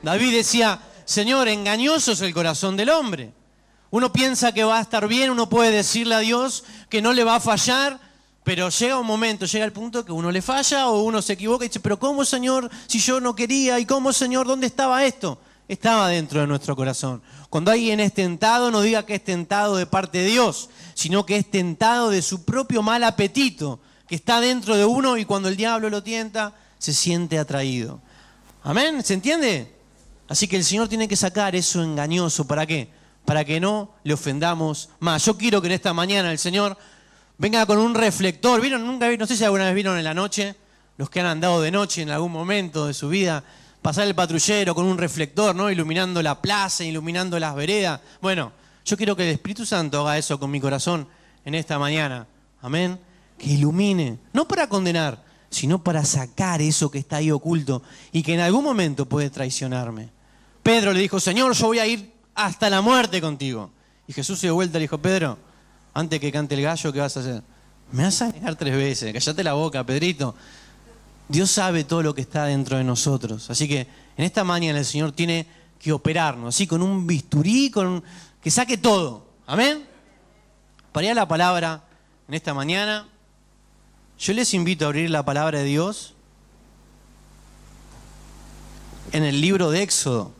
David decía, Señor, engañoso es el corazón del hombre. Uno piensa que va a estar bien, uno puede decirle a Dios que no le va a fallar, pero llega un momento, llega el punto que uno le falla o uno se equivoca y dice, pero ¿cómo, Señor, si yo no quería? ¿Y cómo, Señor, dónde estaba esto? Estaba dentro de nuestro corazón. Cuando alguien es tentado, no diga que es tentado de parte de Dios, sino que es tentado de su propio mal apetito, que está dentro de uno y cuando el diablo lo tienta, se siente atraído. ¿Amén? ¿Se entiende? Así que el Señor tiene que sacar eso engañoso. ¿Para qué? Para que no le ofendamos más. Yo quiero que en esta mañana el Señor venga con un reflector. ¿Vieron? No sé si alguna vez vieron en la noche, los que han andado de noche en algún momento de su vida, pasar el patrullero con un reflector, ¿no? Iluminando la plaza, iluminando las veredas. Bueno, yo quiero que el Espíritu Santo haga eso con mi corazón en esta mañana. Amén. Que ilumine, no para condenar, sino para sacar eso que está ahí oculto y que en algún momento puede traicionarme. Pedro le dijo, Señor, yo voy a ir hasta la muerte contigo. Y Jesús se dio vuelta y le dijo, Pedro, antes que cante el gallo, ¿qué vas a hacer? Me vas a negar 3 veces, cállate la boca, Pedrito. Dios sabe todo lo que está dentro de nosotros. Así que en esta mañana el Señor tiene que operarnos, así con un bisturí, que saque todo. ¿Amén? Para ir a la palabra en esta mañana, yo les invito a abrir la palabra de Dios en el libro de Éxodo.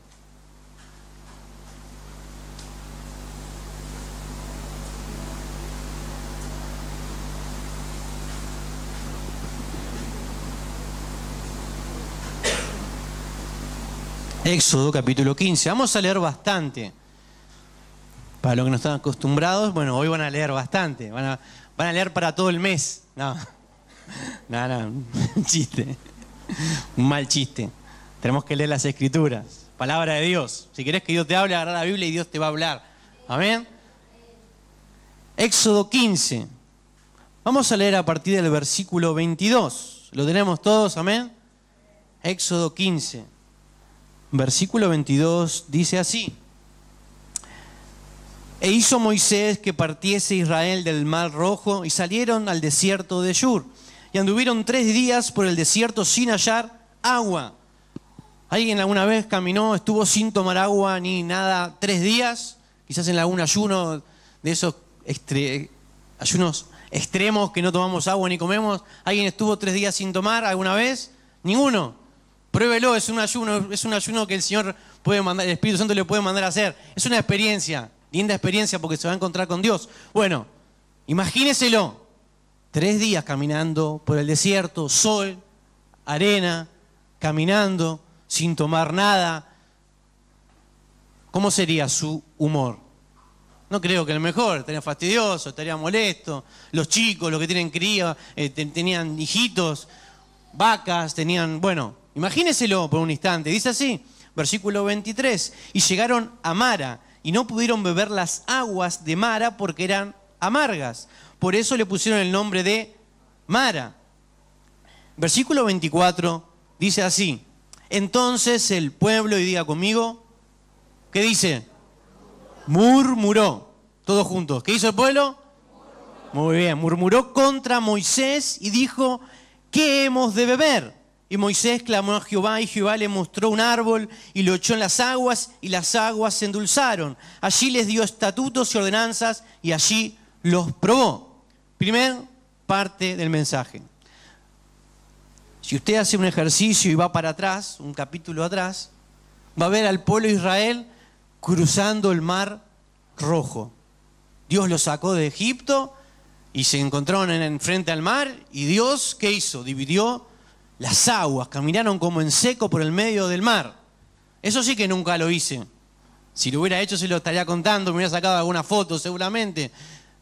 Éxodo capítulo 15. Vamos a leer bastante. Para los que no están acostumbrados, bueno, hoy van a leer bastante. Van a leer para todo el mes. No, un chiste. Un mal chiste. Tenemos que leer las Escrituras. Palabra de Dios. Si querés que Dios te hable, agarra la Biblia y Dios te va a hablar. Amén. Éxodo 15. Vamos a leer a partir del versículo 22. ¿Lo tenemos todos? Amén. Éxodo 15. Versículo 22 dice así. E hizo Moisés que partiese Israel del mar Rojo y salieron al desierto de Shur. Y anduvieron 3 días por el desierto sin hallar agua. ¿Alguien alguna vez caminó, estuvo sin tomar agua ni nada 3 días? Quizás en algún ayuno de esos ayunos extremos que no tomamos agua ni comemos. ¿Alguien estuvo 3 días sin tomar alguna vez? Ninguno. Pruébelo, es un ayuno que el Señor puede mandar, el Espíritu Santo le puede mandar a hacer. Es una experiencia, linda experiencia porque se va a encontrar con Dios. Bueno, imagíneselo. 3 días caminando por el desierto, sol, arena, caminando, sin tomar nada. ¿Cómo sería su humor? No creo que el mejor, estaría fastidioso, estaría molesto. Los chicos, los que tienen cría, tenían hijitos, vacas, bueno, imagíneselo por un instante. Dice así, versículo 23, y llegaron a Mara, y no pudieron beber las aguas de Mara porque eran amargas. Por eso le pusieron el nombre de Mara. Versículo 24 dice así, entonces el pueblo, y diga conmigo, ¿qué dice? Murmuró. Todos juntos. ¿Qué hizo el pueblo? Muy bien. Murmuró contra Moisés y dijo, ¿qué hemos de beber? Y Moisés clamó a Jehová y Jehová le mostró un árbol y lo echó en las aguas y las aguas se endulzaron. Allí les dio estatutos y ordenanzas y allí los probó. Primer parte del mensaje. Si usted hace un ejercicio y va para atrás, un capítulo atrás, va a ver al pueblo de Israel cruzando el mar Rojo. Dios los sacó de Egipto y se encontraron frente al mar y Dios, ¿qué hizo? Dividió las aguas, caminaron como en seco por el medio del mar. Eso sí que nunca lo hice. Si lo hubiera hecho se lo estaría contando, me hubiera sacado alguna foto seguramente.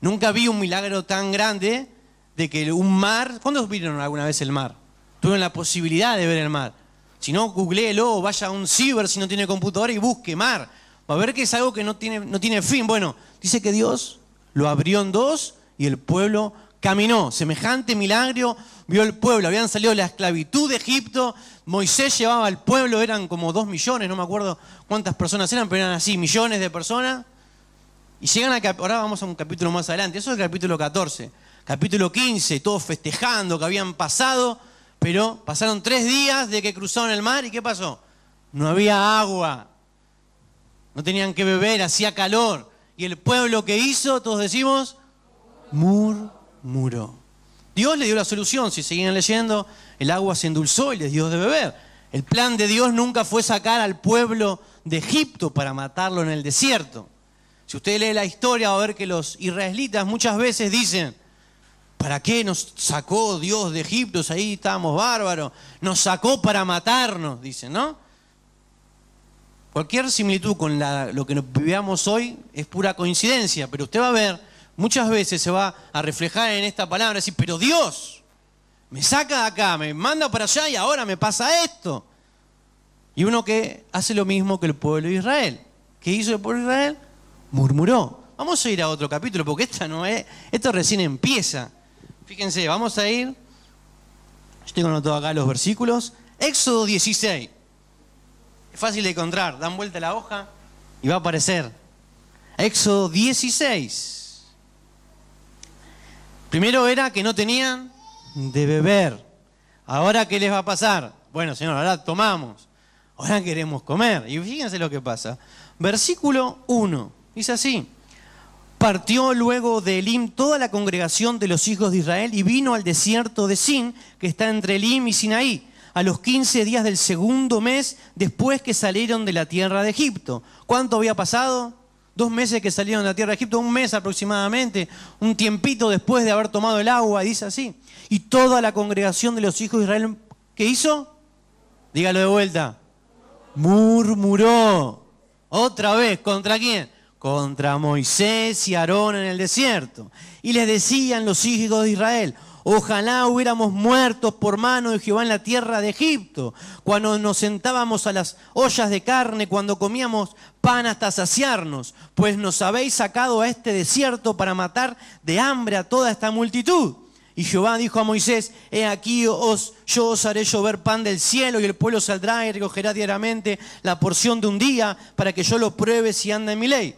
Nunca vi un milagro tan grande de que un mar... ¿Cuántos vieron alguna vez el mar? Tuvieron la posibilidad de ver el mar. Si no, googleelo o vaya a un ciber si no tiene computadora y busque mar. Va a ver que es algo que no tiene fin. Bueno, dice que Dios lo abrió en 2 y el pueblo caminó. Semejante milagro vio el pueblo. Habían salido de la esclavitud de Egipto. Moisés llevaba al pueblo, eran como 2 millones, no me acuerdo cuántas personas eran, pero eran así, millones de personas. Y llegan ahora vamos a un capítulo más adelante. Eso es el capítulo 14. Capítulo 15, todos festejando que habían pasado, pero pasaron 3 días de que cruzaron el mar y ¿qué pasó? no había agua, no tenían que beber, hacía calor. Y el pueblo que hizo, todos decimos, murmuró. Dios le dio la solución, si seguían leyendo, el agua se endulzó y les dio de beber. El plan de Dios nunca fue sacar al pueblo de Egipto para matarlo en el desierto. Si usted lee la historia va a ver que los israelitas muchas veces dicen, ¿para qué nos sacó Dios de Egipto? Ahí estábamos bárbaros. Nos sacó para matarnos, dicen, ¿no? Cualquier similitud con lo que vivíamos hoy es pura coincidencia, pero usted va a ver, muchas veces se va a reflejar en esta palabra, decir, pero Dios me saca de acá, me manda para allá y ahora me pasa esto. Y uno que hace lo mismo que el pueblo de Israel. ¿Qué hizo el pueblo de Israel? Murmuró. Vamos a ir a otro capítulo porque esto recién empieza. Fíjense, vamos a ir, yo tengo anotado acá los versículos, Éxodo 16. Es fácil de encontrar, dan vuelta la hoja y va a aparecer. Éxodo 16. Primero era que no tenían de beber. Ahora, ¿qué les va a pasar? Bueno, Señor, ahora tomamos. Ahora queremos comer. Y fíjense lo que pasa. Versículo 1. Dice así. Partió luego de Elim toda la congregación de los hijos de Israel y vino al desierto de Sin, que está entre Elim y Sinaí, a los 15 días del segundo mes después que salieron de la tierra de Egipto. ¿Cuánto había pasado? 2 meses que salieron de la tierra de Egipto, 1 mes aproximadamente, un tiempito después de haber tomado el agua, y dice así. Y toda la congregación de los hijos de Israel, ¿qué hizo? Dígalo de vuelta. Murmuró. Otra vez, ¿contra quién? Contra Moisés y Aarón en el desierto. Y les decían los hijos de Israel, ojalá hubiéramos muertos por mano de Jehová en la tierra de Egipto, cuando nos sentábamos a las ollas de carne, cuando comíamos pan hasta saciarnos, pues nos habéis sacado a este desierto para matar de hambre a toda esta multitud. Y Jehová dijo a Moisés, he aquí yo os haré llover pan del cielo y el pueblo saldrá y recogerá diariamente la porción de un día para que yo lo pruebe si anda en mi ley.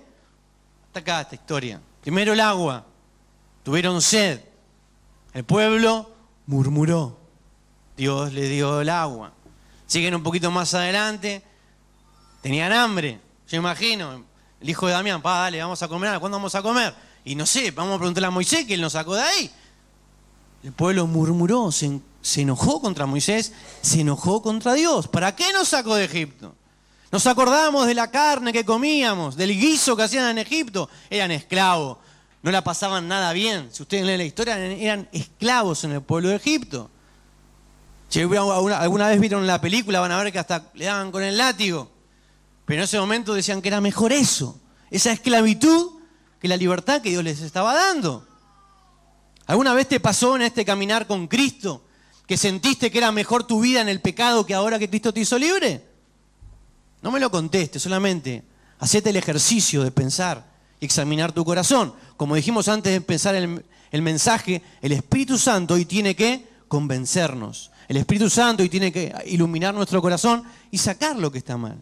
Hasta acá esta historia. Primero el agua. Tuvieron sed. El pueblo murmuró. Dios le dio el agua. Siguen un poquito más adelante. Tenían hambre. Yo imagino. El hijo de Damián, dale, vamos a comer. ¿Cuándo vamos a comer? Y no sé, vamos a preguntarle a Moisés que él nos sacó de ahí. El pueblo murmuró, se enojó contra Moisés, se enojó contra Dios. ¿Para qué nos sacó de Egipto? Nos acordábamos de la carne que comíamos, del guiso que hacían en Egipto. Eran esclavos, no la pasaban nada bien. Si ustedes leen la historia, eran esclavos en el pueblo de Egipto. Si alguna vez vieron la película, van a ver que hasta le daban con el látigo. Pero en ese momento decían que era mejor eso, esa esclavitud, que la libertad que Dios les estaba dando. ¿Alguna vez te pasó en este caminar con Cristo que sentiste que era mejor tu vida en el pecado que ahora que Cristo te hizo libre? No me lo contestes, solamente hacete el ejercicio de pensar y examinar tu corazón. Como dijimos antes de empezar el mensaje, el Espíritu Santo hoy tiene que convencernos. El Espíritu Santo hoy tiene que iluminar nuestro corazón y sacar lo que está mal.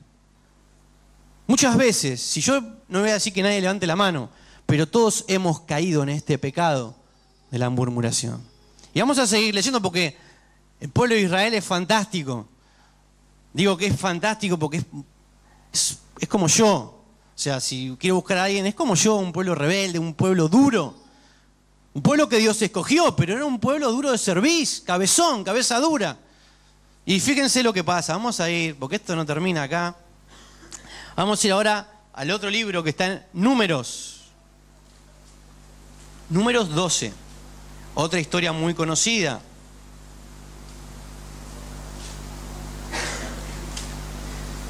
Muchas veces, si yo no voy a decir que nadie levante la mano, pero todos hemos caído en este pecado de la murmuración. Y vamos a seguir leyendo porque el pueblo de Israel es fantástico. Digo que es fantástico porque es como yo. O sea, si quiero buscar a alguien, es como yo, un pueblo rebelde, un pueblo duro. Un pueblo que Dios escogió, pero era un pueblo duro de cerviz, cabezón, cabeza dura. Y fíjense lo que pasa. Vamos a ir, porque esto no termina acá. Vamos a ir ahora al otro libro que está en Números. Números 12. Otra historia muy conocida.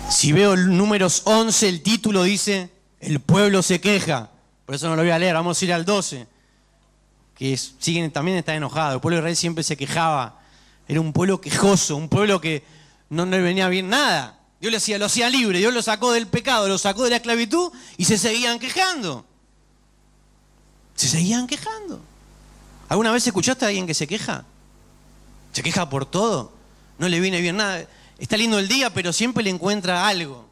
Si veo el Números 11, el título dice, el pueblo se queja. Por eso no lo voy a leer, vamos a ir al 12. También está enojado. El pueblo de Israel siempre se quejaba. Era un pueblo quejoso, un pueblo que no le venía bien nada. Dios lo hacía libre, Dios lo sacó del pecado, lo sacó de la esclavitud y se seguían quejando. Se seguían quejando. ¿Alguna vez escuchaste a alguien que se queja? Se queja por todo. No le viene bien nada. Está lindo el día, pero siempre le encuentra algo.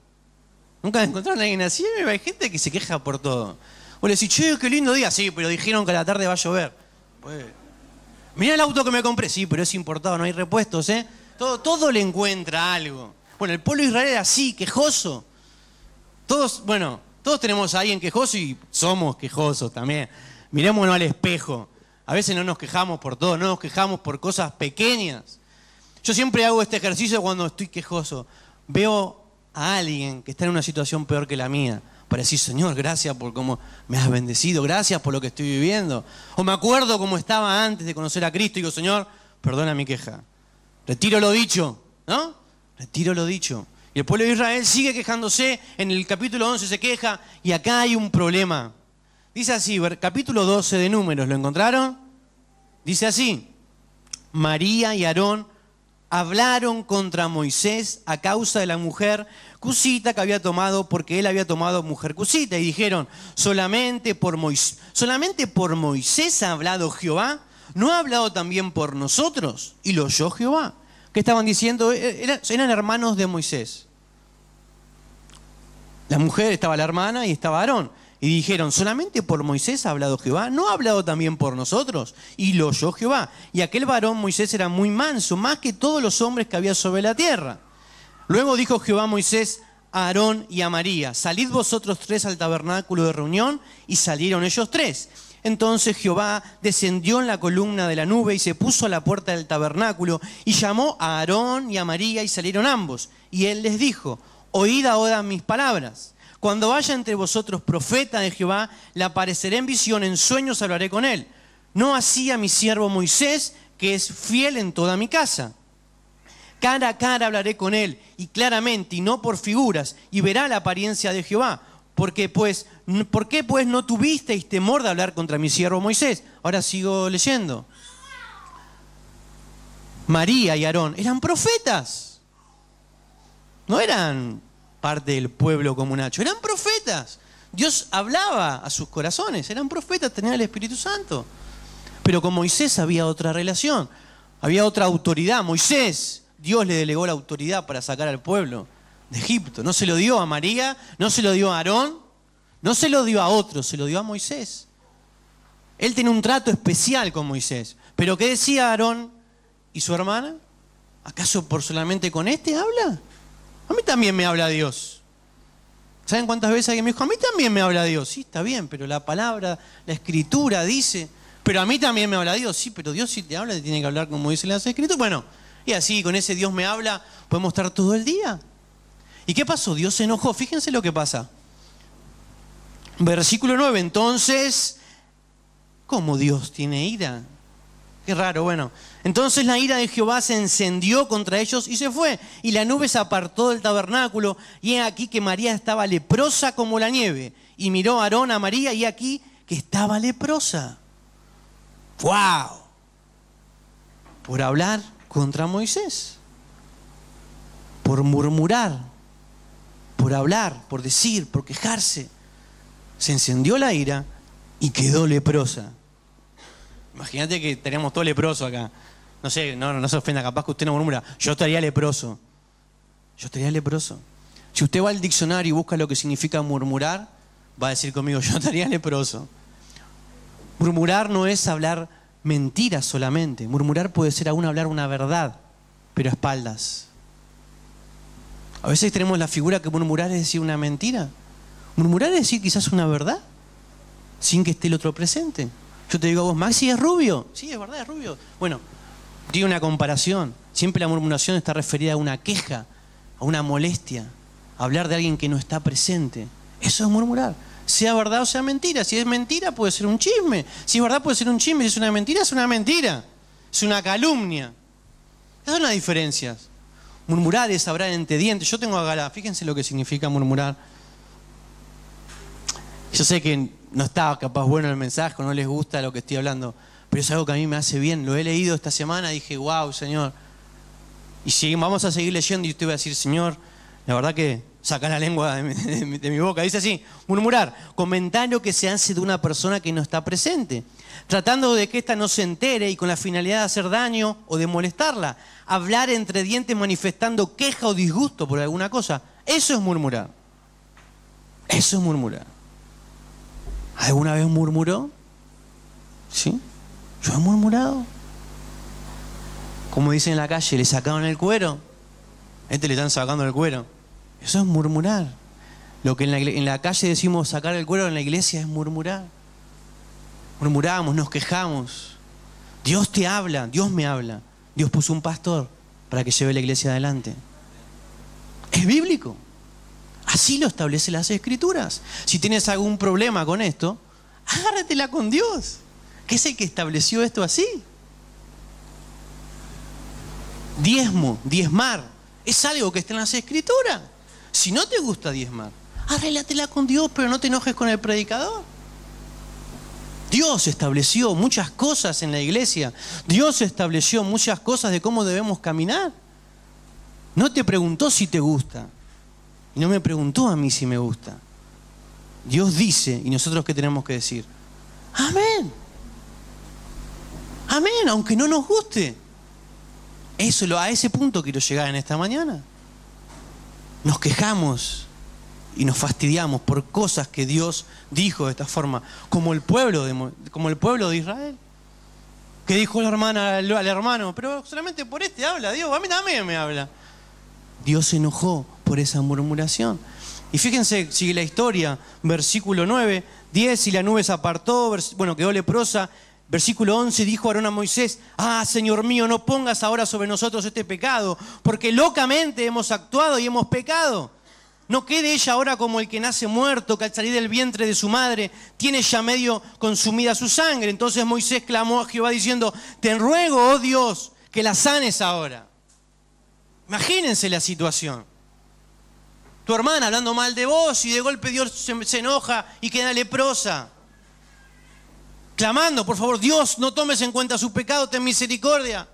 ¿Nunca encontraron a alguien así? Hay gente que se queja por todo. O le decís, che, qué lindo día. Sí, pero dijeron que a la tarde va a llover. Pues, mirá el auto que me compré. Sí, pero es importado, no hay repuestos, ¿eh? Todo le encuentra algo. Bueno, el pueblo de Israel era así, quejoso. Todos tenemos a alguien quejoso y somos quejosos también. Mirémonos al espejo. A veces no nos quejamos por todo, no nos quejamos por cosas pequeñas. Yo siempre hago este ejercicio cuando estoy quejoso. Veo a alguien que está en una situación peor que la mía, para decir, Señor, gracias por cómo me has bendecido, gracias por lo que estoy viviendo. O me acuerdo cómo estaba antes de conocer a Cristo y digo, Señor, perdona mi queja. Retiro lo dicho, ¿no? Retiro lo dicho. Y el pueblo de Israel sigue quejándose, en el capítulo 11 se queja, y acá hay un problema. Dice así, capítulo 12 de Números, ¿lo encontraron? Dice así, María y Aarón hablaron contra Moisés a causa de la mujer cusita que había tomado, porque él había tomado mujer cusita. Y dijeron, ¿solamente por Moisés ha hablado Jehová? ¿No ha hablado también por nosotros? Y lo oyó Jehová. ¿Qué estaban diciendo? Eran hermanos de Moisés. La mujer, estaba la hermana y estaba Aarón. Y dijeron, ¿solamente por Moisés ha hablado Jehová? ¿No ha hablado también por nosotros? Y lo oyó Jehová. Y aquel varón Moisés era muy manso, más que todos los hombres que había sobre la tierra. Luego dijo Jehová a Moisés, a Aarón y a María, salid vosotros tres al tabernáculo de reunión, y salieron ellos tres. Entonces Jehová descendió en la columna de la nube y se puso a la puerta del tabernáculo, y llamó a Aarón y a María, y salieron ambos. Y él les dijo, oíd ahora mis palabras. Cuando vaya entre vosotros profeta de Jehová, le apareceré en visión, en sueños hablaré con él. No así a mi siervo Moisés, que es fiel en toda mi casa. Cara a cara hablaré con él, y claramente, y no por figuras, y verá la apariencia de Jehová. ¿Por qué pues no tuvisteis temor de hablar contra mi siervo Moisés? Ahora sigo leyendo. María y Aarón eran profetas. No eran parte del pueblo como Nacho, eran profetas. Dios hablaba a sus corazones, eran profetas, tenían el Espíritu Santo. Pero con Moisés había otra relación, había otra autoridad. Moisés, Dios le delegó la autoridad para sacar al pueblo de Egipto. No se lo dio a María, no se lo dio a Aarón, no se lo dio a otros, se lo dio a Moisés. Él tenía un trato especial con Moisés. Pero ¿qué decía Aarón y su hermana? ¿Acaso por solamente con este habla? A mí también me habla Dios. ¿Saben cuántas veces alguien me dijo, a mí también me habla Dios? Sí, está bien, pero la palabra, la escritura dice, pero a mí también me habla Dios. Sí, pero Dios si te habla te tiene que hablar como dice las escrituras. Bueno, y así con ese Dios me habla podemos estar todo el día. ¿Y qué pasó? Dios se enojó. Fíjense lo que pasa. Versículo 9. Entonces, ¿cómo Dios tiene ira? Qué raro, bueno. Entonces la ira de Jehová se encendió contra ellos y se fue. Y la nube se apartó del tabernáculo. Y he aquí que María estaba leprosa como la nieve. Y miró a Aarón a María y he aquí que estaba leprosa. ¡Wow! Por hablar contra Moisés. Por murmurar. Por hablar, por decir, por quejarse. Se encendió la ira y quedó leprosa. Imagínate que estaríamos todos leprosos acá. No sé, no se ofenda, capaz que usted no murmura. Yo estaría leproso. Yo estaría leproso. Si usted va al diccionario y busca lo que significa murmurar, va a decir conmigo, yo estaría leproso. Murmurar no es hablar mentiras solamente. Murmurar puede ser aún hablar una verdad, pero a espaldas. A veces tenemos la figura que murmurar es decir una mentira. Murmurar es decir quizás una verdad, sin que esté el otro presente. Yo te digo a vos, Maxi es rubio. Sí, es verdad, es rubio. Bueno, digo una comparación. Siempre la murmuración está referida a una queja, a una molestia, a hablar de alguien que no está presente. Eso es murmurar. Sea verdad o sea mentira. Si es mentira puede ser un chisme. Si es verdad puede ser un chisme. Si es una mentira, es una mentira. Es una calumnia. Esas son las diferencias. Murmurar es hablar entre dientes. Yo tengo acá, fíjense lo que significa murmurar. Yo sé que no está capaz bueno el mensaje, no les gusta lo que estoy hablando, pero es algo que a mí me hace bien. Lo he leído esta semana y dije, wow, Señor. Y vamos a seguir leyendo y usted va a decir, Señor, la verdad que saca la lengua de mi boca. Dice así, murmurar, comentario que se hace de una persona que no está presente, tratando de que ésta no se entere y con la finalidad de hacer daño o de molestarla. Hablar entre dientes manifestando queja o disgusto por alguna cosa. Eso es murmurar. Eso es murmurar. ¿Alguna vez murmuró? ¿Sí? ¿Yo he murmurado? Como dicen en la calle, ¿le sacaron el cuero? A este le están sacando el cuero. Eso es murmurar. Lo que en la calle decimos sacar el cuero, en la iglesia es murmurar. Murmuramos, nos quejamos. Dios te habla, Dios me habla. Dios puso un pastor para que lleve la iglesia adelante. Es bíblico. Así lo establecen las Escrituras. Si tienes algún problema con esto, agárratela con Dios, que es el que estableció esto así. Diezmo, diezmar, es algo que está en las Escrituras. Si no te gusta diezmar, arréglatela con Dios, pero no te enojes con el predicador. Dios estableció muchas cosas en la iglesia. Dios estableció muchas cosas de cómo debemos caminar. No te preguntó si te gusta. Y no me preguntó a mí si me gusta. Dios dice, y nosotros ¿qué tenemos que decir? Amén. Amén, aunque no nos guste. A ese punto quiero llegar en esta mañana. Nos quejamos y nos fastidiamos por cosas que Dios dijo de esta forma, como el pueblo de Israel. Que dijo la hermana al hermano, pero solamente por este habla Dios, a mí también me habla. Dios se enojó por esa murmuración. Y fíjense, sigue la historia, versículo 9, 10, y la nube se apartó, quedó leprosa. Versículo 11, dijo Aarón a Moisés: Señor mío, no pongas ahora sobre nosotros este pecado, porque locamente hemos actuado y hemos pecado. No quede ella ahora como el que nace muerto, que al salir del vientre de su madre tiene ya medio consumida su sangre. Entonces Moisés clamó a Jehová diciendo: Te ruego, oh Dios, que la sanes ahora. Imagínense la situación. Tu hermana hablando mal de vos y de golpe Dios se enoja y queda leprosa. Clamando, por favor, Dios, no tomes en cuenta su pecado, ten misericordia.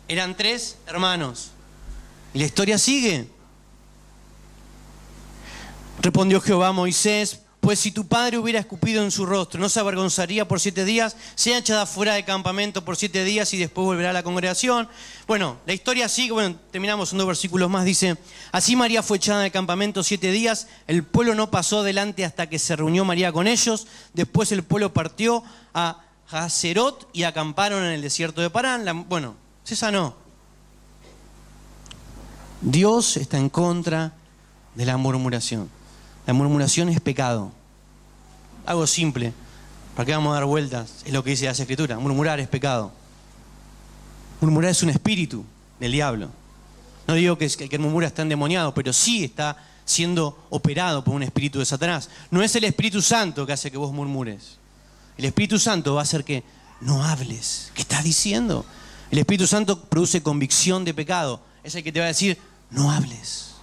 Eran 3 hermanos. Y la historia sigue. Respondió Jehová a Moisés: Pues si tu padre hubiera escupido en su rostro, ¿no se avergonzaría por 7 días? Sea echada fuera del campamento por 7 días y después volverá a la congregación. Bueno, la historia sigue, terminamos en 2 versículos más, dice: Así María fue echada del campamento 7 días, el pueblo no pasó adelante hasta que se reunió María con ellos, después el pueblo partió a Hazerot y acamparon en el desierto de Parán. Se sanó. Dios está en contra de la murmuración. La murmuración es pecado. Algo simple. ¿Para qué vamos a dar vueltas? Es lo que dice la Escritura. Murmurar es pecado. Murmurar es un espíritu del diablo. No digo que el que murmura está endemoniado, pero sí está siendo operado por un espíritu de Satanás. No es el Espíritu Santo que hace que vos murmures. El Espíritu Santo va a hacer que no hables. ¿Qué estás diciendo? El Espíritu Santo produce convicción de pecado. Es el que te va a decir: no hables,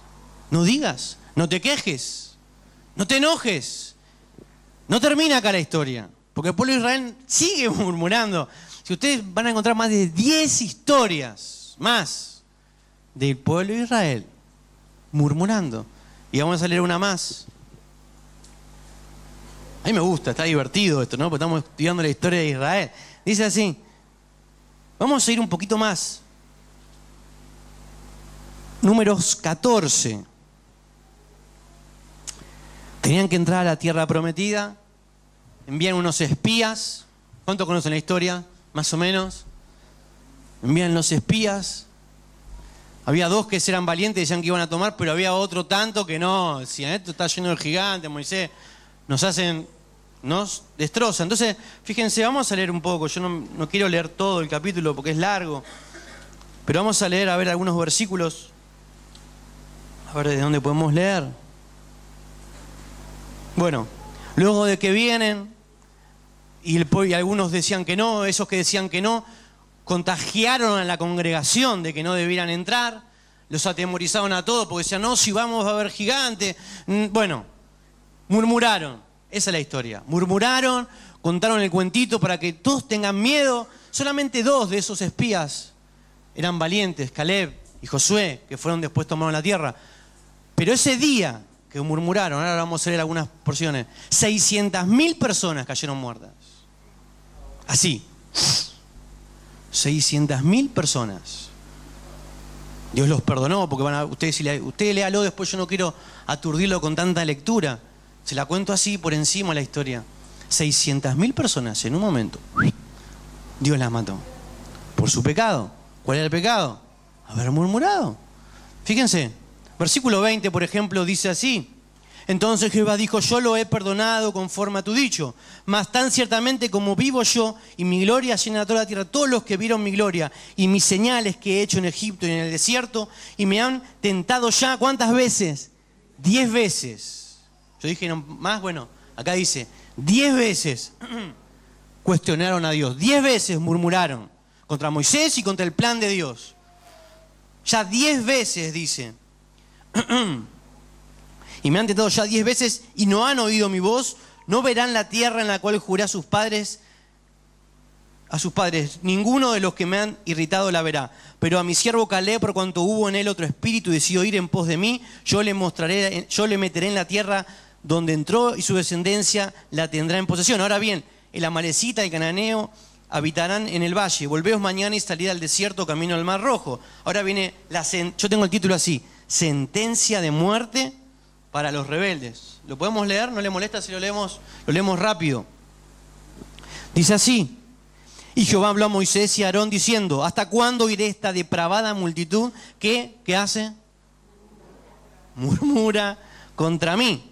no digas, no te quejes. No te enojes. No termina acá la historia, porque el pueblo de Israel sigue murmurando. Si ustedes van a encontrar más de 10 historias más del pueblo de Israel murmurando. Y vamos a leer una más. A mí me gusta, está divertido esto, ¿no? Porque estamos estudiando la historia de Israel. Dice así. Vamos a ir un poquito más. Números 14. Tenían que entrar a la tierra prometida, envían unos espías. ¿Cuántos conocen la historia? Más o menos. Envían los espías. Había 2 que eran valientes y decían que iban a tomar, pero había otro tanto que no. Decían: esto está lleno de gigantes, Moisés. Nos destrozan. Entonces, fíjense, vamos a leer un poco. Yo no quiero leer todo el capítulo porque es largo. Pero vamos a leer, algunos versículos. A ver de dónde podemos leer. Luego de que vienen, y algunos decían que no, esos que decían que no, contagiaron a la congregación de que no debieran entrar, los atemorizaron a todos porque decían: no, si vamos a ver gigantes. Murmuraron, esa es la historia. Murmuraron, contaron el cuentito para que todos tengan miedo. Solamente 2 de esos espías eran valientes, Caleb y Josué, que fueron después tomaron la tierra. Pero ese día que murmuraron, ahora vamos a leer algunas porciones, 600.000 personas cayeron muertas. Así. 600.000 personas. Dios los perdonó, porque usted léalo después, yo no quiero aturdirlo con tanta lectura. Se la cuento así por encima la historia. 600.000 personas en un momento. Dios las mató. Por su pecado. ¿Cuál era el pecado? haber murmurado. Fíjense, versículo 20, por ejemplo, dice así: entonces Jehová dijo, yo lo he perdonado conforme a tu dicho, mas tan ciertamente como vivo yo y mi gloria llena toda la tierra, todos los que vieron mi gloria y mis señales que he hecho en Egipto y en el desierto, y me han tentado ya, ¿cuántas veces? 10 veces. Yo dije, no, más, bueno, acá dice, 10 veces cuestionaron a Dios, 10 veces murmuraron contra Moisés y contra el plan de Dios. Ya 10 veces, dice. Y me han tentado ya 10 veces y no han oído mi voz. No verán la tierra en la cual juré a sus padres. Ninguno de los que me han irritado la verá. Pero a mi siervo Caleb, por cuanto hubo en él otro espíritu y decidió ir en pos de mí, yo le meteré en la tierra donde entró y su descendencia la tendrá en posesión. Ahora bien, el amalecita y el cananeo habitarán en el valle. Volveos mañana y salid al desierto camino al Mar Rojo. Ahora viene yo tengo el título así: sentencia de muerte para los rebeldes. ¿Lo podemos leer? ¿No le molesta si lo leemos? Lo leemos rápido. Dice así: y Jehová habló a Moisés y a Aarón diciendo, ¿hasta cuándo iré esta depravada multitud que, ¿qué hace? Murmura contra mí.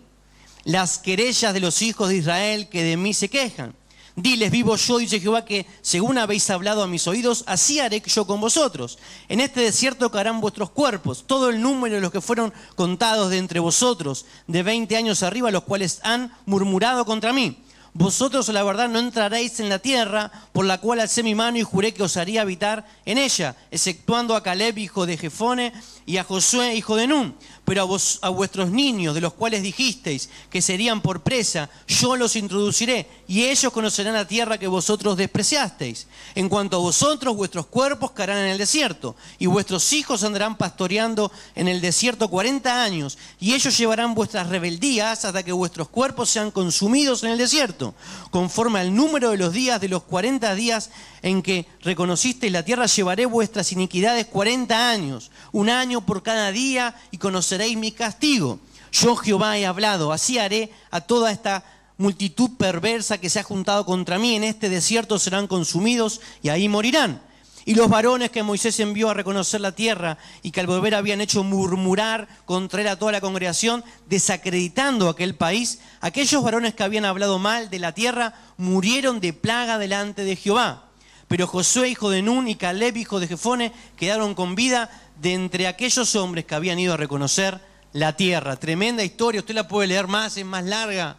Las querellas de los hijos de Israel que de mí se quejan. Diles, vivo yo, dice Jehová, que según habéis hablado a mis oídos, así haré yo con vosotros. En este desierto caerán vuestros cuerpos, todo el número de los que fueron contados de entre vosotros, de 20 años arriba, los cuales han murmurado contra mí. Vosotros, la verdad, no entraréis en la tierra por la cual alcé mi mano y juré que os haría habitar en ella, exceptuando a Caleb, hijo de Jefone, y a Josué, hijo de Nun. Pero a vuestros niños, de los cuales dijisteis que serían por presa, yo los introduciré, y ellos conocerán la tierra que vosotros despreciasteis. En cuanto a vosotros, vuestros cuerpos caerán en el desierto, y vuestros hijos andarán pastoreando en el desierto 40 años, y ellos llevarán vuestras rebeldías hasta que vuestros cuerpos sean consumidos en el desierto. Conforme al número de los días de los 40 días en que reconocisteis la tierra, llevaré vuestras iniquidades 40 años, un año por cada día, y conoceréis mi castigo. Yo Jehová he hablado, así haré a toda esta multitud perversa que se ha juntado contra mí. En este desierto serán consumidos y ahí morirán. Y los varones que Moisés envió a reconocer la tierra y que al volver habían hecho murmurar contra él a toda la congregación, desacreditando aquel país, aquellos varones que habían hablado mal de la tierra murieron de plaga delante de Jehová. Pero Josué, hijo de Nun, y Caleb, hijo de Jefone, quedaron con vida de entre aquellos hombres que habían ido a reconocer la tierra. Tremenda historia, usted la puede leer más, es más larga.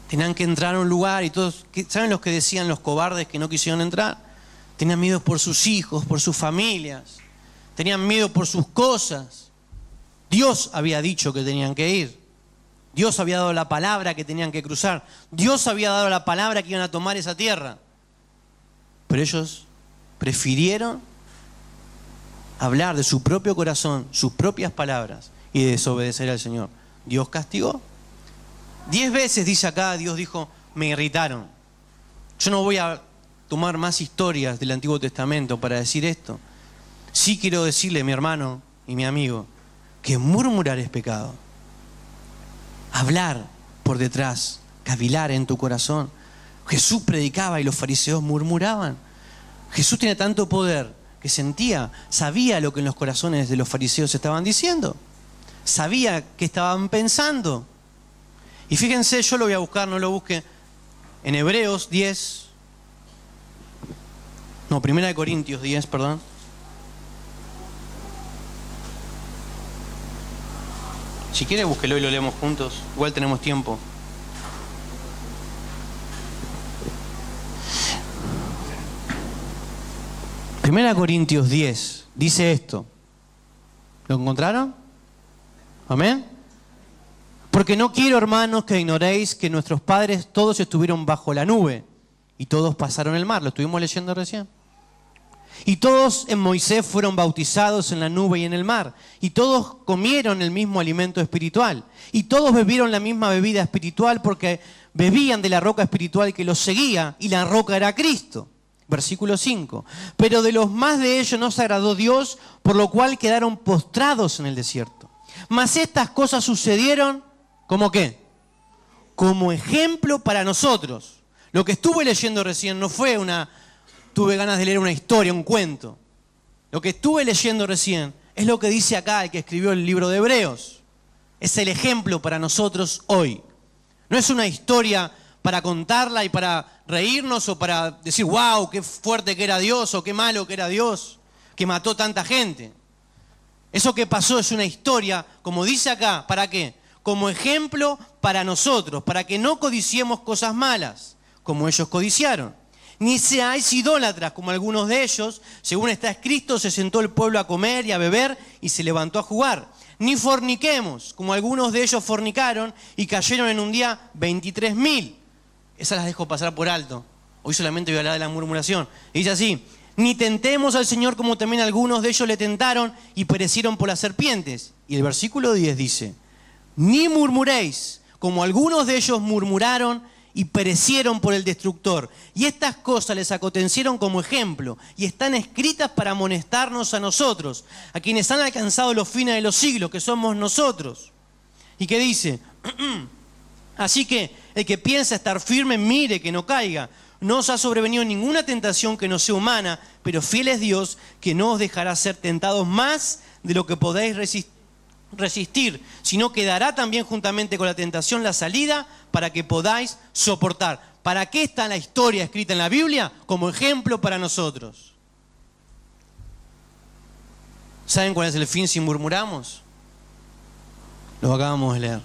Tenían que entrar a un lugar y todos, ¿saben los que decían los cobardes que no quisieron entrar? Tenían miedo por sus hijos, por sus familias, tenían miedo por sus cosas. Dios había dicho que tenían que ir. Dios había dado la palabra que tenían que cruzar. Dios había dado la palabra que iban a tomar esa tierra. Pero ellos prefirieron hablar de su propio corazón, sus propias palabras, y desobedecer al Señor. Dios castigó. 10 veces, dice acá, Dios dijo, me irritaron. Yo no voy a tomar más historias del Antiguo Testamento para decir esto. Sí quiero decirle, mi hermano y mi amigo, que murmurar es pecado. Hablar por detrás, cavilar en tu corazón. Jesús predicaba y los fariseos murmuraban. Jesús tiene tanto poder que sabía lo que en los corazones de los fariseos estaban diciendo. Sabía qué estaban pensando. Y fíjense, yo lo voy a buscar, no lo busque, en Hebreos 10, no, 1 Corintios 10, perdón. Si quiere, búsquelo y lo leemos juntos, igual tenemos tiempo. Primera Corintios 10 dice esto. ¿Lo encontraron? ¿Amén? Porque no quiero, hermanos, que ignoréis que nuestros padres todos estuvieron bajo la nube y todos pasaron el mar. Lo estuvimos leyendo recién. Y todos en Moisés fueron bautizados en la nube y en el mar. Y todos comieron el mismo alimento espiritual. Y todos bebieron la misma bebida espiritual porque bebían de la roca espiritual que los seguía, y la roca era Cristo. Versículo 5. Pero de los más de ellos no se agradó Dios, por lo cual quedaron postrados en el desierto. Mas estas cosas sucedieron, ¿cómo qué? Como ejemplo para nosotros. Lo que estuve leyendo recién no fue tuve ganas de leer una historia, un cuento. lo que estuve leyendo recién, es lo que dice acá el que escribió el libro de Hebreos. Es el ejemplo para nosotros hoy. No es una historia para contarla y para reírnos o para decir, wow, qué fuerte que era Dios o qué malo que era Dios, que mató tanta gente. Eso que pasó es una historia, como dice acá, ¿para qué? Como ejemplo para nosotros, para que no codiciemos cosas malas, como ellos codiciaron. Ni seáis idólatras, como algunos de ellos, según está escrito, se sentó el pueblo a comer y a beber y se levantó a jugar. Ni forniquemos, como algunos de ellos fornicaron y cayeron en un día 23.000. Esas las dejo pasar por alto. Hoy solamente voy a hablar de la murmuración. Y dice así, ni tentemos al Señor como también algunos de ellos le tentaron y perecieron por las serpientes. Y el versículo 10 dice, ni murmuréis, como algunos de ellos murmuraron y perecieron por el destructor. Y estas cosas les acontecieron como ejemplo y están escritas para amonestarnos a nosotros, a quienes han alcanzado los fines de los siglos, que somos nosotros. ¿Y qué dice? Así que el que piensa estar firme, mire que no caiga. No os ha sobrevenido ninguna tentación que no sea humana, pero fiel es Dios, que no os dejará ser tentados más de lo que podéis resistir, sino que dará también juntamente con la tentación la salida para que podáis soportar. ¿Para qué está la historia escrita en la Biblia? Como ejemplo para nosotros. ¿Saben cuál es el fin si murmuramos? Lo acabamos de leer.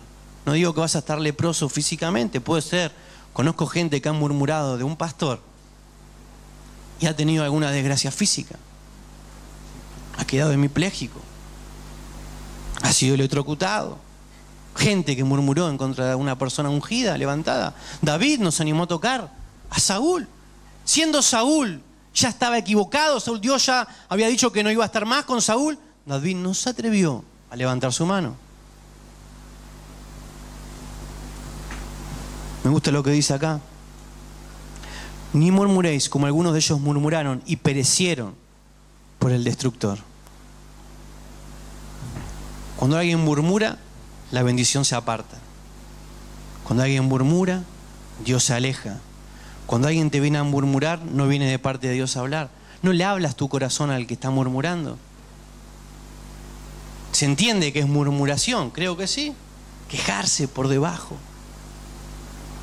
No digo que vas a estar leproso físicamente, puede ser. Conozco gente que ha murmurado de un pastor y ha tenido alguna desgracia física. Ha quedado hemipléjico. Ha sido electrocutado. Gente que murmuró en contra de una persona ungida, levantada. David nos animó a tocar a Saúl. Siendo Saúl, ya estaba equivocado. Dios ya había dicho que no iba a estar más con Saúl. David no se atrevió a levantar su mano. Me gusta lo que dice acá. Ni murmuréis como algunos de ellos murmuraron y perecieron por el destructor. Cuando alguien murmura, la bendición se aparta. Cuando alguien murmura, Dios se aleja. Cuando alguien te viene a murmurar, no viene de parte de Dios a hablar. No le hablas tu corazón al que está murmurando. ¿Se entiende que es murmuración? Creo que sí. Quejarse por debajo,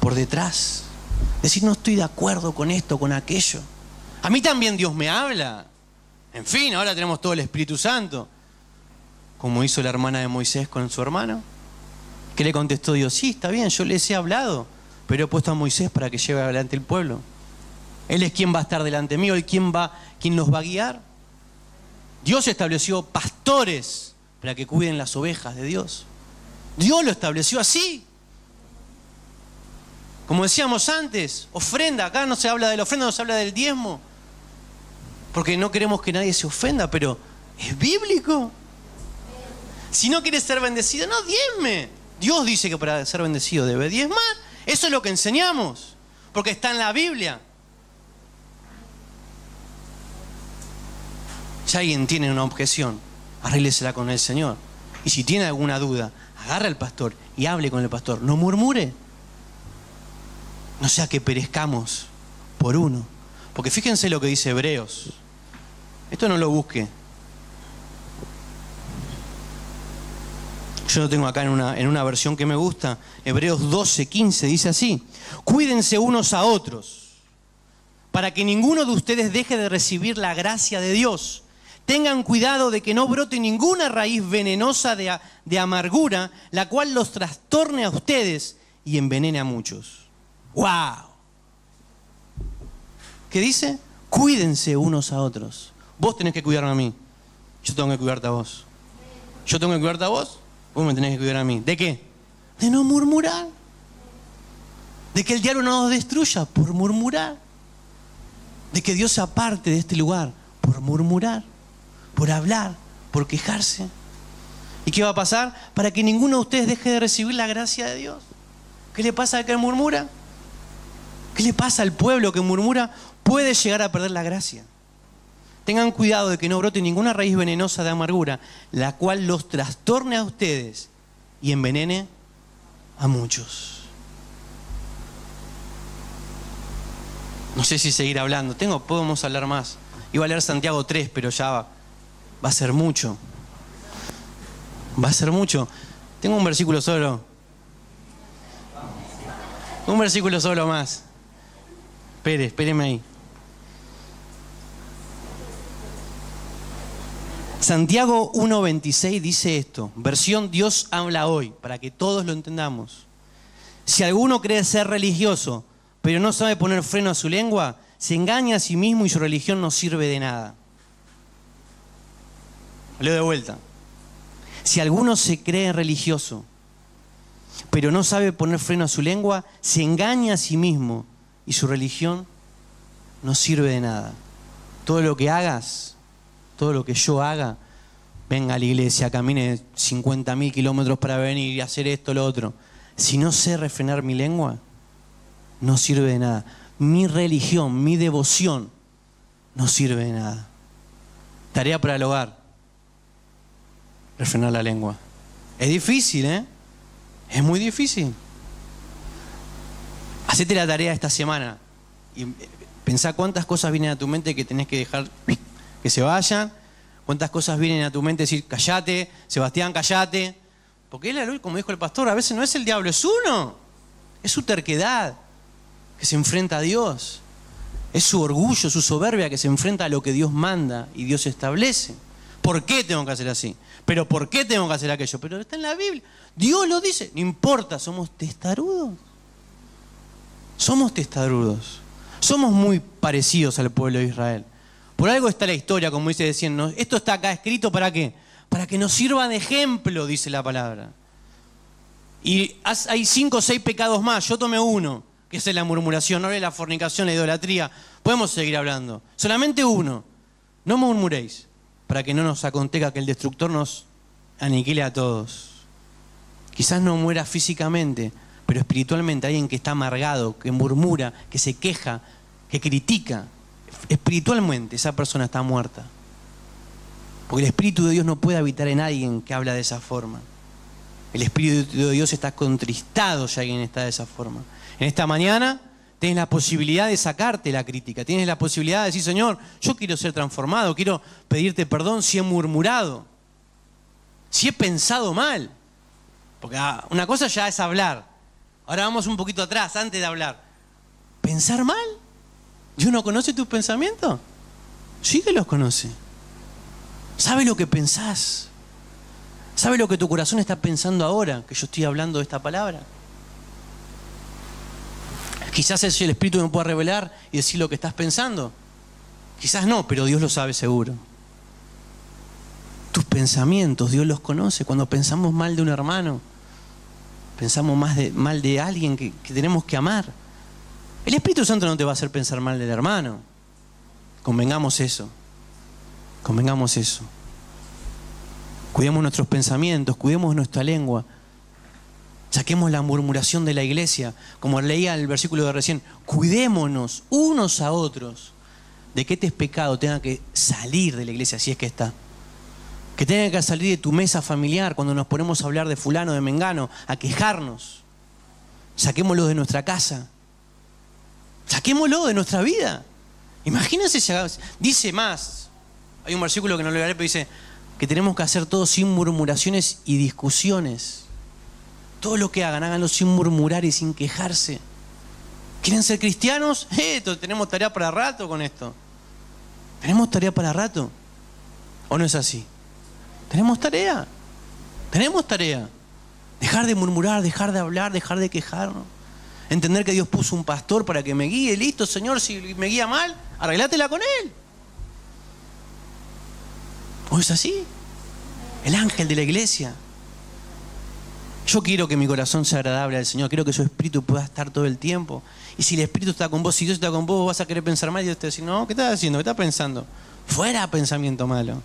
por detrás. Decir, no estoy de acuerdo con esto, con aquello. A mí también Dios me habla. En fin, ahora tenemos todo el Espíritu Santo. Como hizo la hermana de Moisés con su hermano. ¿Qué le contestó Dios? Sí, está bien, yo les he hablado, pero he puesto a Moisés para que lleve adelante el pueblo. Él es quien va a estar delante mío, él quien los va a guiar. Dios estableció pastores para que cuiden las ovejas de Dios. Dios lo estableció así. Como decíamos antes, ofrenda. Acá no se habla de la ofrenda, no se habla del diezmo. Porque no queremos que nadie se ofenda, pero es bíblico. Si no quieres ser bendecido, no diezme. Dios dice que para ser bendecido debe diezmar. Eso es lo que enseñamos, porque está en la Biblia. Si alguien tiene una objeción, arréglesela con el Señor. Y si tiene alguna duda, agarre al pastor y hable con el pastor. No murmure. No sea que perezcamos por uno. Porque fíjense lo que dice Hebreos. Esto no lo busque. Yo lo tengo acá en una versión que me gusta. Hebreos 12:15 dice así. Cuídense unos a otros, para que ninguno de ustedes deje de recibir la gracia de Dios. Tengan cuidado de que no brote ninguna raíz venenosa de amargura, la cual los trastorne a ustedes y envenene a muchos. ¡Wow! ¿Qué dice? Cuídense unos a otros. Vos tenés que cuidarme a mí. Yo tengo que cuidarte a vos. Yo tengo que cuidarte a vos. Vos me tenés que cuidar a mí. ¿De qué? De no murmurar. De que el diablo no nos destruya por murmurar. De que Dios se aparte de este lugar por murmurar, por hablar, por quejarse. ¿Y qué va a pasar? Para que ninguno de ustedes deje de recibir la gracia de Dios. ¿Qué le pasa al que murmura? ¿Qué le pasa al pueblo que murmura? Puede llegar a perder la gracia. Tengan cuidado de que no brote ninguna raíz venenosa de amargura, la cual los trastorne a ustedes y envenene a muchos. No sé si seguir hablando. Podemos hablar más. Iba a leer Santiago 3, pero ya Va a ser mucho. Va a ser mucho. Tengo un versículo solo. Un versículo solo más. Espéreme ahí. Santiago 1:26 dice esto, versión Dios habla hoy, para que todos lo entendamos. Si alguno cree ser religioso, pero no sabe poner freno a su lengua, se engaña a sí mismo y su religión no sirve de nada. Leo de vuelta. Si alguno se cree religioso, pero no sabe poner freno a su lengua, se engaña a sí mismo y su religión no sirve de nada. Todo lo que hagas, todo lo que yo haga, venga a la iglesia, camine 50.000 kilómetros para venir y hacer esto, lo otro. Si no sé refrenar mi lengua, no sirve de nada. Mi religión, mi devoción, no sirve de nada. Tarea para el hogar: refrenar la lengua. Es difícil, ¿eh? Es muy difícil. Hacete la tarea esta semana y pensá cuántas cosas vienen a tu mente que tenés que dejar que se vayan. Cuántas cosas vienen a tu mente decir, callate, Sebastián, callate. Porque él, como dijo el pastor, a veces no es el diablo, es uno. Es su terquedad que se enfrenta a Dios. Es su orgullo, su soberbia que se enfrenta a lo que Dios manda y Dios establece. ¿Por qué tengo que hacer así? ¿Pero por qué tengo que hacer aquello? Pero está en la Biblia. Dios lo dice. No importa, somos testarudos. Somos testarudos. Somos muy parecidos al pueblo de Israel. Por algo está la historia, como dice diciendo, esto está acá escrito ¿para qué? Para que nos sirva de ejemplo, dice la palabra. Y hay 5 o 6 pecados más, yo tomé uno, que es la murmuración, no es la fornicación, la idolatría. Podemos seguir hablando. Solamente uno. No murmuréis, para que no nos acontezca que el destructor nos aniquile a todos. Quizás no muera físicamente, pero espiritualmente alguien que está amargado, que murmura, que se queja, que critica. Espiritualmente esa persona está muerta. Porque el Espíritu de Dios no puede habitar en alguien que habla de esa forma. El Espíritu de Dios está contristado si alguien está de esa forma. En esta mañana tienes la posibilidad de sacarte la crítica. Tienes la posibilidad de decir, Señor, yo quiero ser transformado. Quiero pedirte perdón si he murmurado. Si he pensado mal. Porque una cosa ya es hablar. Ahora vamos un poquito atrás, antes de hablar. ¿Pensar mal? ¿Dios no conoce tus pensamientos? Sí que los conoce. Sabe lo que pensás. Sabe lo que tu corazón está pensando ahora que yo estoy hablando de esta palabra. Quizás el Espíritu me pueda revelar y decir lo que estás pensando. Quizás no, pero Dios lo sabe seguro. Tus pensamientos, Dios los conoce. Cuando pensamos mal de un hermano, pensamos mal de alguien que tenemos que amar. El Espíritu Santo no te va a hacer pensar mal del hermano. Convengamos eso. Convengamos eso. Cuidemos nuestros pensamientos, cuidemos nuestra lengua. Saquemos la murmuración de la iglesia. Como leía el versículo de recién, cuidémonos unos a otros de que este pecado tenga que salir de la iglesia, si es que está. Que tenga que salir de tu mesa familiar cuando nos ponemos a hablar de fulano, de mengano, a quejarnos. Saquémoslo de nuestra casa. Saquémoslo de nuestra vida. Imagínense, dice más. Hay un versículo que no lo leeré, pero dice que tenemos que hacer todo sin murmuraciones y discusiones. Todo lo que hagan, háganlo sin murmurar y sin quejarse. ¿Quieren ser cristianos? Tenemos tarea para rato con esto. ¿Tenemos tarea para rato? ¿O no es así? Tenemos tarea. Tenemos tarea. Dejar de murmurar, dejar de hablar, dejar de quejarnos. Entender que Dios puso un pastor para que me guíe. Listo, Señor, si me guía mal, arreglátela con él. ¿O es así? El ángel de la iglesia. Yo quiero que mi corazón sea agradable al Señor. Quiero que su Espíritu pueda estar todo el tiempo. Y si el Espíritu está con vos, si Dios está con vos, vas a querer pensar mal y Dios te va a decir, no, ¿qué estás haciendo? ¿Qué estás pensando? Fuera pensamiento malo.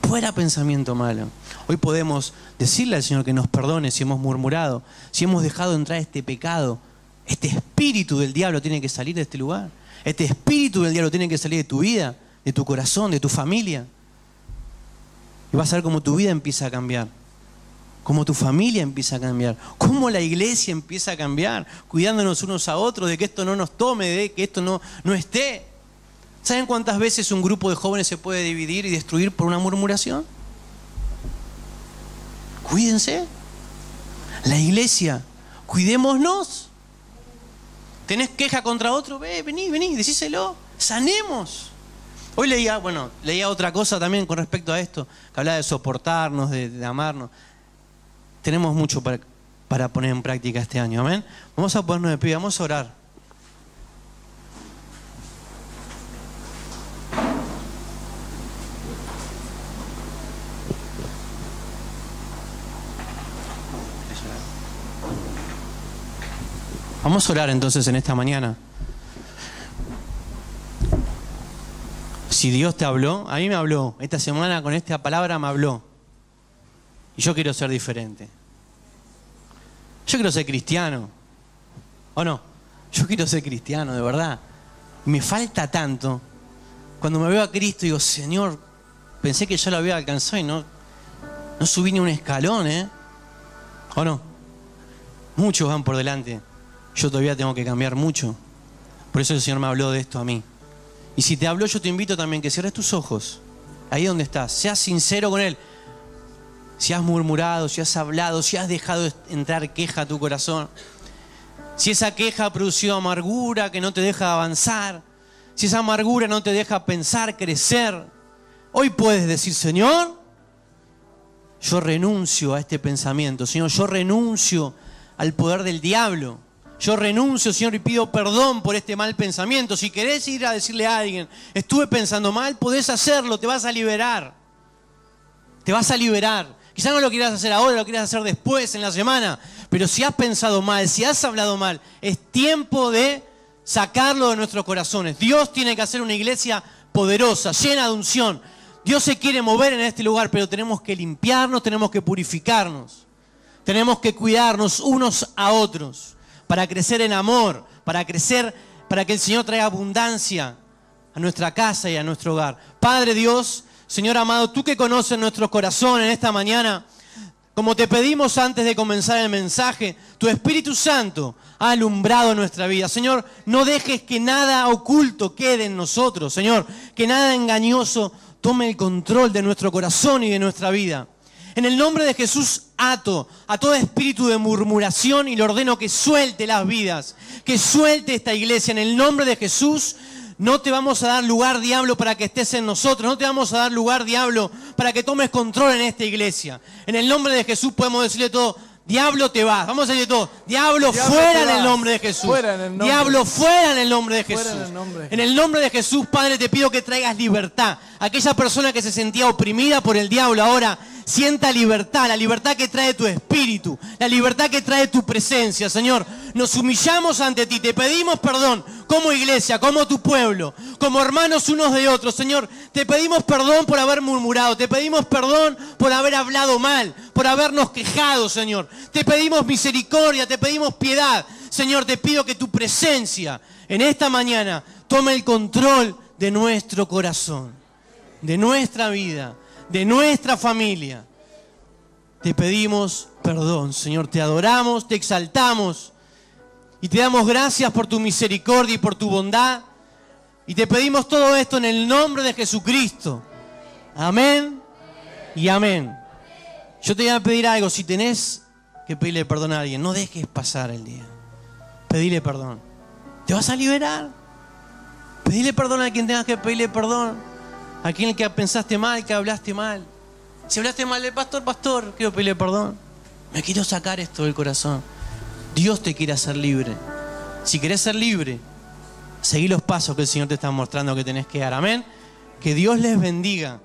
Fuera pensamiento malo. Hoy podemos decirle al Señor que nos perdone si hemos murmurado, si hemos dejado entrar este pecado. Este espíritu del diablo tiene que salir de este lugar. Este espíritu del diablo tiene que salir de tu vida, de tu corazón, de tu familia. Y vas a ver cómo tu vida empieza a cambiar. Cómo tu familia empieza a cambiar. Cómo la iglesia empieza a cambiar. Cuidándonos unos a otros de que esto no nos tome, de que esto no esté. ¿Saben cuántas veces un grupo de jóvenes se puede dividir y destruir por una murmuración? Cuídense. La iglesia, cuidémonos. ¿Tenés queja contra otro? Vení, decíselo. Sanemos. Hoy leía otra cosa también con respecto a esto, que hablaba de soportarnos, de amarnos. Tenemos mucho para poner en práctica este año, amén. Vamos a ponernos de pie, vamos a orar. Vamos a orar entonces en esta mañana. Si Dios te habló, a mí me habló. Esta semana con esta palabra me habló. Y yo quiero ser diferente. Yo quiero ser cristiano. ¿O no? Yo quiero ser cristiano, de verdad. Me falta tanto. Cuando me veo a Cristo digo, Señor, pensé que ya lo había alcanzado y no subí ni un escalón, ¿eh? ¿O no? Muchos van por delante. Yo todavía tengo que cambiar mucho. Por eso el Señor me habló de esto a mí. Y si te habló, yo te invito también que cierres tus ojos. Ahí donde estás. Seas sincero con Él. Si has murmurado, si has hablado, si has dejado entrar queja a tu corazón. Si esa queja ha producido amargura que no te deja avanzar. Si esa amargura no te deja pensar, crecer. Hoy puedes decir, Señor, yo renuncio a este pensamiento. Señor, yo renuncio al poder del diablo. Yo renuncio, Señor, y pido perdón por este mal pensamiento. Si querés ir a decirle a alguien, estuve pensando mal, podés hacerlo, te vas a liberar. Te vas a liberar. Quizás no lo quieras hacer ahora, lo quieras hacer después, en la semana. Pero si has pensado mal, si has hablado mal, es tiempo de sacarlo de nuestros corazones. Dios tiene que hacer una iglesia poderosa, llena de unción. Dios se quiere mover en este lugar, pero tenemos que limpiarnos, tenemos que purificarnos. Tenemos que cuidarnos unos a otros. Para crecer en amor, para que el Señor traiga abundancia a nuestra casa y a nuestro hogar. Padre Dios, Señor amado, tú que conoces nuestros corazones en esta mañana, como te pedimos antes de comenzar el mensaje, tu Espíritu Santo ha alumbrado nuestra vida. Señor, no dejes que nada oculto quede en nosotros, Señor, que nada engañoso tome el control de nuestro corazón y de nuestra vida. En el nombre de Jesús ato a todo espíritu de murmuración y le ordeno que suelte las vidas, que suelte esta iglesia. En el nombre de Jesús no te vamos a dar lugar, diablo, para que estés en nosotros. No te vamos a dar lugar, diablo, para que tomes control en esta iglesia. En el nombre de Jesús podemos decirle todo, diablo te vas. Vamos a decirle todo, diablo fuera en el nombre de Jesús. Diablo fuera en el nombre de Jesús. En el nombre de Jesús, Padre, te pido que traigas libertad. Aquella persona que se sentía oprimida por el diablo ahora sienta libertad, la libertad que trae tu espíritu, la libertad que trae tu presencia, Señor. Nos humillamos ante ti, te pedimos perdón como iglesia, como tu pueblo, como hermanos unos de otros, Señor. Te pedimos perdón por haber murmurado, te pedimos perdón por haber hablado mal, por habernos quejado, Señor. Te pedimos misericordia, te pedimos piedad. Señor, te pido que tu presencia en esta mañana tome el control de nuestro corazón, de nuestra vida, de nuestra familia. Te pedimos perdón, Señor, te adoramos, te exaltamos y te damos gracias por tu misericordia y por tu bondad. Y te pedimos todo esto en el nombre de Jesucristo. Amén y amén. Yo te voy a pedir algo, si tenés que pedirle perdón a alguien, no dejes pasar el día. Pedile perdón. Te vas a liberar. Pedile perdón a quien tengas que pedirle perdón. A quien que pensaste mal, que hablaste mal. Si hablaste mal del pastor, quiero pedirle perdón. Me quiero sacar esto del corazón. Dios te quiere hacer libre. Si querés ser libre, seguí los pasos que el Señor te está mostrando que tenés que dar. Amén. Que Dios les bendiga.